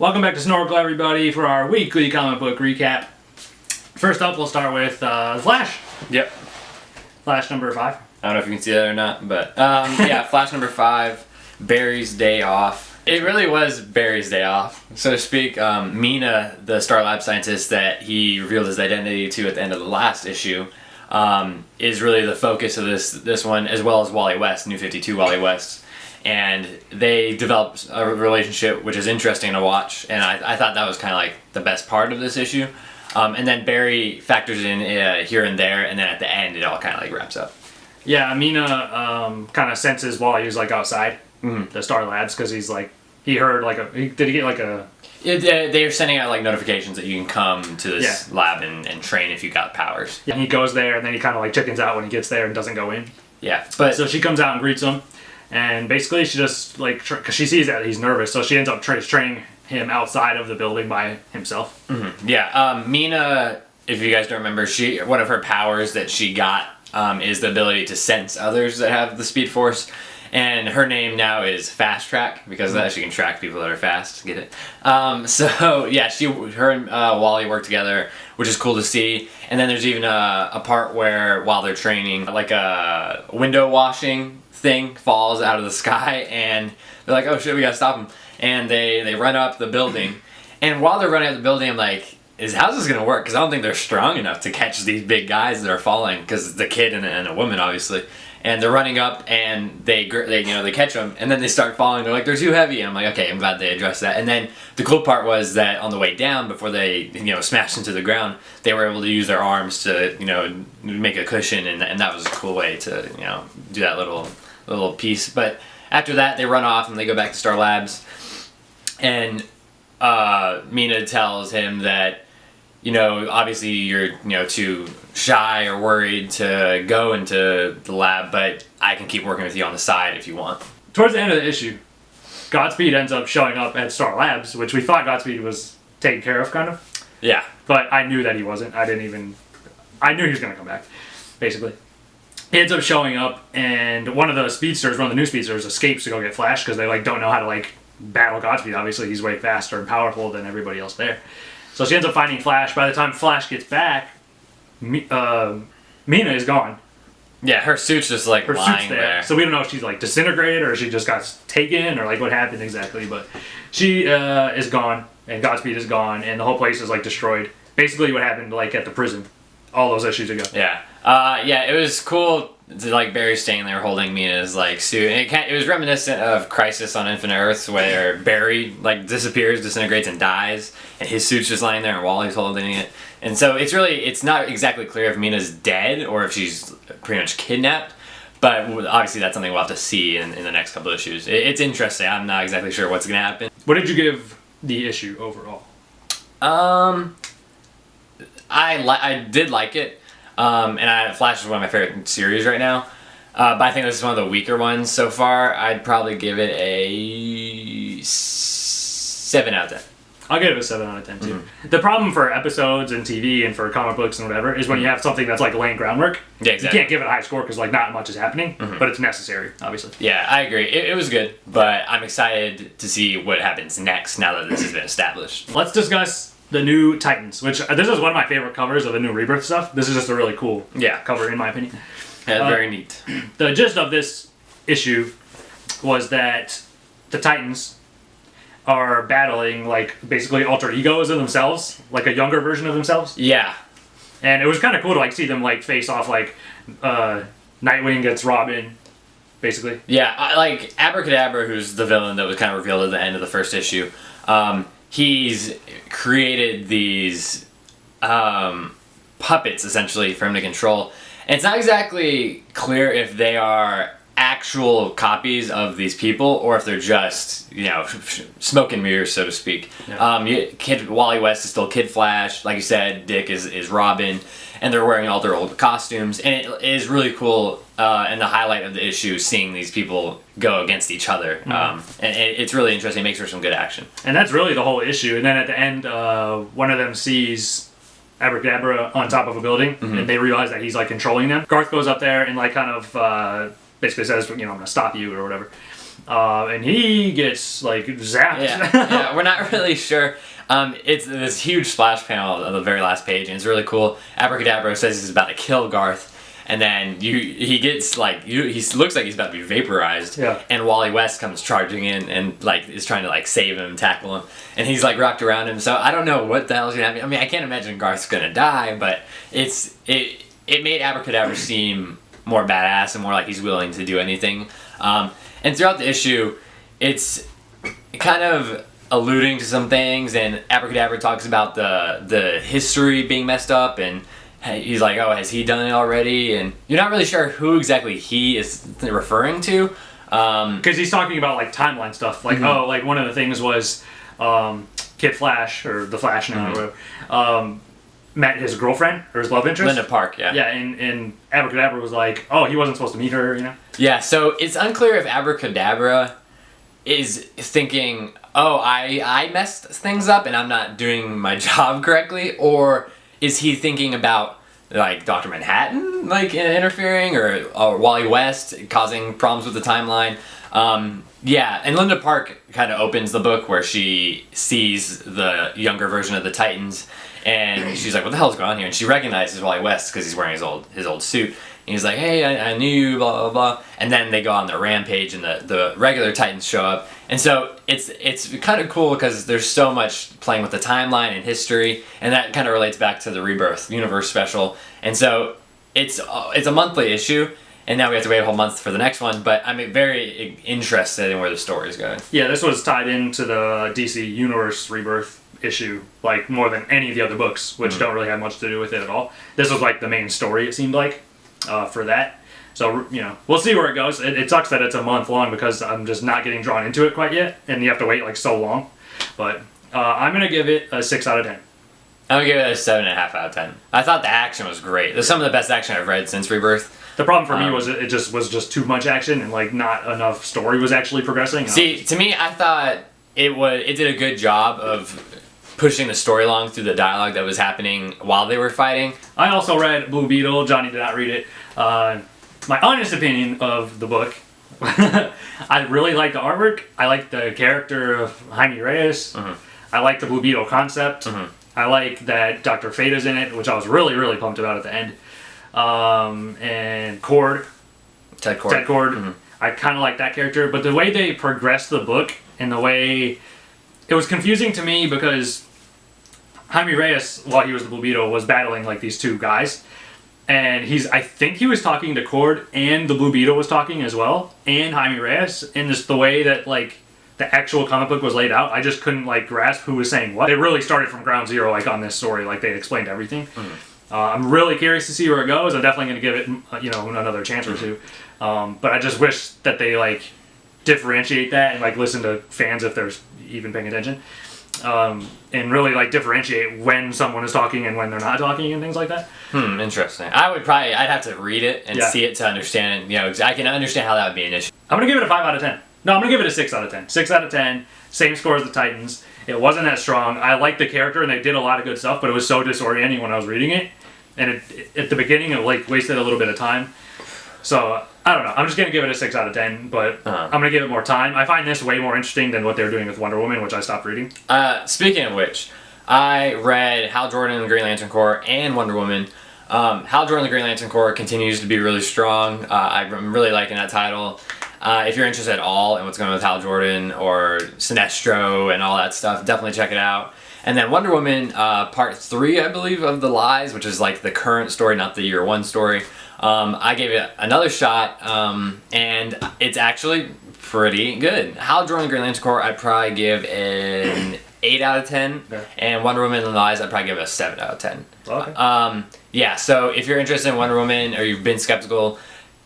Welcome back to Snorkel, everybody, for our weekly comic book recap. First up, we'll start with The Flash. Yep. Flash number 5. I don't know if you can see that or not, but yeah, Flash number 5, Barry's day off. It really was Barry's day off, so to speak. Mina, the Star Lab scientist that he revealed his identity to at the end of the last issue, is really the focus of this one, as well as Wally West, New 52 Wally West. And they developed a relationship which is interesting to watch, and I thought that was kind of like the best part of this issue. And then Barry factors in here and there, and then at the end it all kind of like wraps up. Yeah, Mina kind of senses while he was like outside the Star Labs, because he's like, he heard like did he get like a... They're sending out like notifications that you can come to this lab and train if you got powers. Yeah, and he goes there, and then he kind of like chickens out when he gets there and doesn't go in. Yeah, but so she comes out and greets him. And basically she just, like, because she sees that he's nervous, so she ends up training him outside of the building by himself. Mm-hmm. Yeah, Mina, if you guys don't remember, one of her powers that she got is the ability to sense others that have the Speed Force. And her name now is Fast Track, because of that she can track people that are fast. Get it? So, yeah, her and Wally work together, which is cool to see. And then there's even a part where, while they're training, like a window washing thing falls out of the sky, and they're like, oh shit, we gotta stop him. And they run up the building, and while they're running up the building, I'm like, how's this gonna work? Because I don't think they're strong enough to catch these big guys that are falling, because it's the kid and a woman, obviously. And they're running up, and they catch them, and then they start falling. They're like, they're too heavy. And I'm like, okay, I'm glad they addressed that. And then the cool part was that on the way down, before they smashed into the ground, they were able to use their arms to make a cushion, and that was a cool way to do that little piece. But after that, they run off and they go back to Star Labs, and Mina tells him that obviously you're too shy or worried to go into the lab, but I can keep working with you on the side if you want. Towards the end of the issue, Godspeed ends up showing up at Star Labs, which we thought Godspeed was taken care of, kind of. Yeah. But I knew that he wasn't. I knew he was going to come back, basically. He ends up showing up, and one of the new speedsters, escapes to go get Flash, because they don't know how to battle Godspeed. Obviously, he's way faster and powerful than everybody else there. So she ends up finding Flash. By the time Flash gets back, Mina is gone. Yeah, her suit's just lying there. So we don't know if she's disintegrated or she just got taken or what happened exactly. But she is gone, and Godspeed is gone, and the whole place is destroyed. Basically, what happened at the prison all those issues ago. Yeah. Yeah, it was cool to Barry staying there holding Mina's suit. And it was reminiscent of Crisis on Infinite Earths, where Barry disappears, disintegrates, and dies, and his suit's just lying there and Wally's holding it. And so it's not exactly clear if Mina's dead or if she's pretty much kidnapped. But obviously that's something we'll have to see in the next couple of issues. It's interesting. I'm not exactly sure what's going to happen. What did you give the issue overall? I did like it. And Flash is one of my favorite series right now. But I think this is one of the weaker ones so far. I'd probably give it a 7 out of 10. I'll give it a 7 out of 10 too. Mm-hmm. The problem for episodes and TV and for comic books and whatever is when you have something that's laying groundwork. Yeah, exactly. You can't give it a high score because not much is happening, but it's necessary, obviously. Yeah, I agree. It was good, but I'm excited to see what happens next now that this has been established. Let's discuss the new Titans, which this is one of my favorite covers of the new Rebirth stuff. This is just a really cool cover, in my opinion. Yeah, very neat. The gist of this issue was that the Titans are battling basically alter egos of themselves, a younger version of themselves. Yeah. And it was kind of cool to see them face off, Nightwing gets Robin, basically. Yeah, Abracadabra, who's the villain that was kind of revealed at the end of the first issue. He's created these puppets, essentially, for him to control. And it's not exactly clear if they are actual copies of these people or if they're just, smoke and mirrors, so to speak. Yeah. Wally West is still Kid Flash. Like you said, Dick is Robin. And they're wearing all their old costumes. And it is really cool, and the highlight of the issue, seeing these people go against each other. And it's really interesting. It makes for some good action. And that's really the whole issue. And then at the end, one of them sees Abracadabra on top of a building, and they realize that he's controlling them. Garth goes up there and kind of basically says, you know, I'm gonna stop you or whatever. And he gets like zapped. Yeah, we're not really sure. It's this huge splash panel on the very last page, and it's really cool. Abracadabra says he's about to kill Garth, and then he gets like he looks like he's about to be vaporized. Yeah. And Wally West comes charging in and like is trying to like save him, tackle him, and he's like wrapped around him. So I don't know what the hell's gonna happen. I mean, I can't imagine Garth's gonna die, but it made Abracadabra seem more badass and more like he's willing to do anything. And throughout the issue, it's kind of alluding to some things, and Abracadabra talks about the history being messed up, and he's like, oh, has he done it already? And you're not really sure who exactly he is referring to. Because he's talking about like timeline stuff. Like, oh, like one of the things was Kid Flash, or the Flash now, or whatever, met his girlfriend, or his love interest. Linda Park, yeah. Yeah, and Abracadabra was like, oh, he wasn't supposed to meet her, you know? Yeah, so it's unclear if Abracadabra is thinking, oh, I messed things up and I'm not doing my job correctly, or is he thinking about like Dr. Manhattan like interfering, or Wally West causing problems with the timeline? Yeah, and Linda Park kind of opens the book where she sees the younger version of the Titans, and she's like, what the hell's going on here? And she recognizes Wally West because he's wearing his old suit. And he's like, hey, I knew you, blah, blah, blah. And then they go on their rampage, and the regular Titans show up. And so it's kind of cool because there's so much playing with the timeline and history, and that kind of relates back to the Rebirth Universe special. And so it's a monthly issue, and now we have to wait a whole month for the next one, but I'm very interested in where the story is going. Yeah, this was tied into the DC Universe Rebirth issue, like more than any of the other books, which don't really have much to do with it at all. This was like the main story, it seemed like, for that. So, you know, we'll see where it goes. It sucks that it's a month long because I'm just not getting drawn into it quite yet, and you have to wait like so long. But I'm going to give it a 6 out of 10. I'm going to give it a 7.5 out of 10. I thought the action was great. There's some of the best action I've read since Rebirth. The problem for me was it was just too much action, and like not enough story was actually progressing. See, to me, I thought it did a good job of pushing the story along through the dialogue that was happening while they were fighting. I also read Blue Beetle. Johnny did not read it. My honest opinion of the book, I really like the artwork. I like the character of Jaime Reyes. I like the Blue Beetle concept. I like that Dr. Fata's in it, which I was really, really pumped about at the end. And Cord. Ted Cord. I kind of like that character, but the way they progressed the book and the way it was confusing to me because Jaime Reyes, while he was the Blue Beetle, was battling like these two guys, and I think he was talking to Cord, and the Blue Beetle was talking as well, and Jaime Reyes, and just the way that like the actual comic book was laid out, I just couldn't like grasp who was saying what. It really started from ground zero, like on this story, like they explained everything. I'm really curious to see where it goes. I'm definitely going to give it, you know, another chance or two. But I just wish that they like differentiate that and like listen to fans if they're even paying attention, and really like differentiate when someone is talking and when they're not talking and things like that. Interesting. I'd have to read it and see it to understand. You know, I can understand how that would be an issue. I'm gonna give it a 5 out of 10. No, I'm gonna give it a 6 out of 10. 6 out of 10. Same score as the Titans. It wasn't that strong. I liked the character and they did a lot of good stuff, but it was so disorienting when I was reading it. And at the beginning, it like wasted a little bit of time. So I don't know. I'm just gonna give it a 6 out of 10, but I'm gonna give it more time. I find this way more interesting than what they were doing with Wonder Woman, which I stopped reading. Speaking of which, I read Hal Jordan and the Green Lantern Corps and Wonder Woman. Hal Jordan and the Green Lantern Corps continues to be really strong. I'm really liking that title. If you're interested at all in what's going on with Hal Jordan or Sinestro and all that stuff, definitely check it out. And then Wonder Woman, part 3, I believe, of The Lies, which is like the current story, not the year 1 story. I gave it another shot, and it's actually pretty good. Hal Jordan and Green Lantern Corps, I'd probably give an 8 out of 10. Okay. And Wonder Woman and The Lies, I'd probably give it a 7 out of 10. Okay. Yeah, so if you're interested in Wonder Woman or you've been skeptical,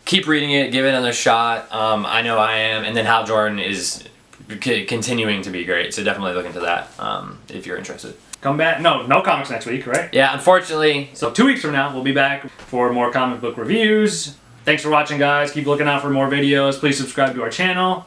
keep reading it, give it another shot. I know I am. And then Hal Jordan is continuing to be great, so definitely look into that if you're interested. Come back. No comics next week, right? Yeah, unfortunately. So 2 weeks from now, we'll be back for more comic book reviews. Thanks for watching, guys. Keep looking out for more videos. Please subscribe to our channel.